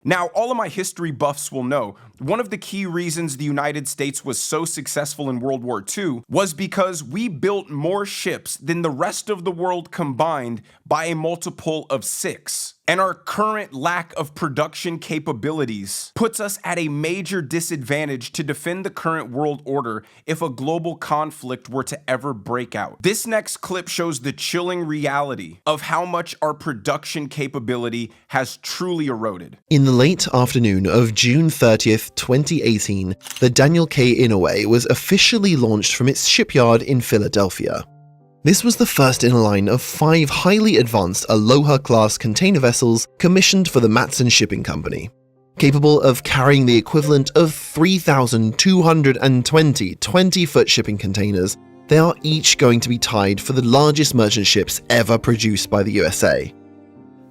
Now, all of my history buffs will know, one of the key reasons the United States was so successful in World War II was because we built more ships than the rest of the world combined by a multiple of 6. And our current lack of production capabilities puts us at a major disadvantage to defend the current world order if a global conflict were to ever break out. This next clip shows the chilling reality of how much our production capability has truly eroded. In the late afternoon of June 30th, 2018, the Daniel K. Inouye was officially launched from its shipyard in Philadelphia. This was the first in a line of 5 highly advanced Aloha-class container vessels commissioned for the Matson Shipping Company. Capable of carrying the equivalent of 3,220 20-foot shipping containers, they are each going to be tied for the largest merchant ships ever produced by the USA.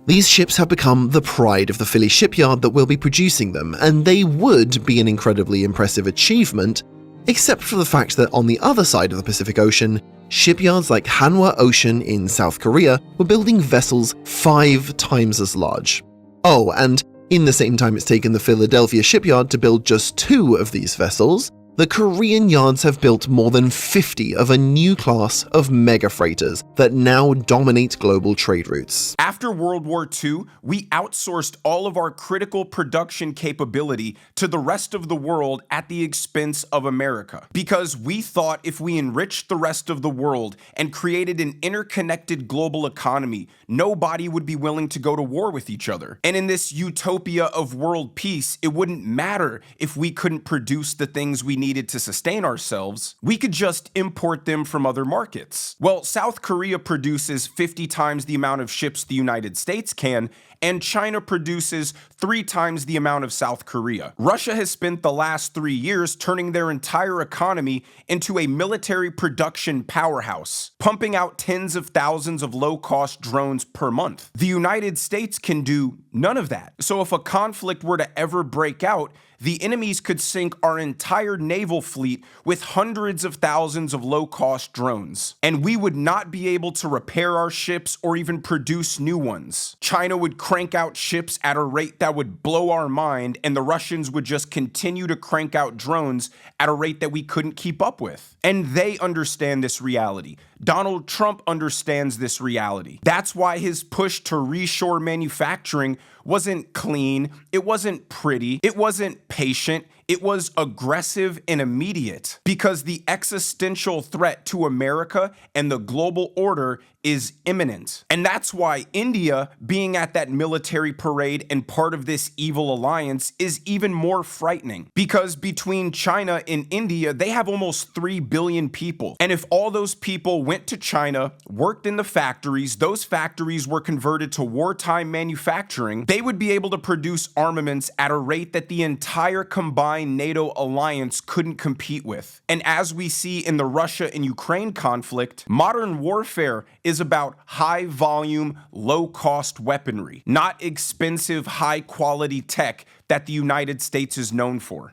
These ships have become the pride of the Philly shipyard that will be producing them, and they would be an incredibly impressive achievement, except for the fact that on the other side of the Pacific Ocean, shipyards like Hanwha Ocean in South Korea were building vessels 5 times as large. Oh, and in the same time it's taken the Philadelphia shipyard to build just 2 of these vessels, the Korean yards have built more than 50 of a new class of mega freighters that now dominate global trade routes. After World War II, we outsourced all of our critical production capability to the rest of the world at the expense of America, because we thought if we enriched the rest of the world and created an interconnected global economy, nobody would be willing to go to war with each other. And in this utopia of world peace, it wouldn't matter if we couldn't produce the things we needed to sustain ourselves. We could just import them from other markets. Well, South Korea produces 50 times the amount of ships the United States can, and China produces 3 times the amount of South Korea. Russia has spent the last 3 years turning their entire economy into a military production powerhouse, pumping out tens of thousands of low-cost drones per month. The United States can do none of that. So if a conflict were to ever break out, the enemies could sink our entire naval fleet with hundreds of thousands of low-cost drones, and we would not be able to repair our ships or even produce new ones. China would crank out ships at a rate that would blow our mind, and the Russians would just continue to crank out drones at a rate that we couldn't keep up with. And they understand this reality. Donald Trump understands this reality. That's why his push to reshore manufacturing wasn't clean, it wasn't pretty, it wasn't patient, it was aggressive and immediate, because the existential threat to America and the global order is imminent. And that's why India, being at that military parade and part of this evil alliance, is even more frightening. Because between China and India, they have almost 3 billion people. And if all those people went to China, worked in the factories, those factories were converted to wartime manufacturing, they would be able to produce armaments at a rate that the entire combined NATO alliance couldn't compete with. And as we see in the Russia and Ukraine conflict, modern warfare is about high volume, low cost weaponry, not expensive, high quality tech that the United States is known for.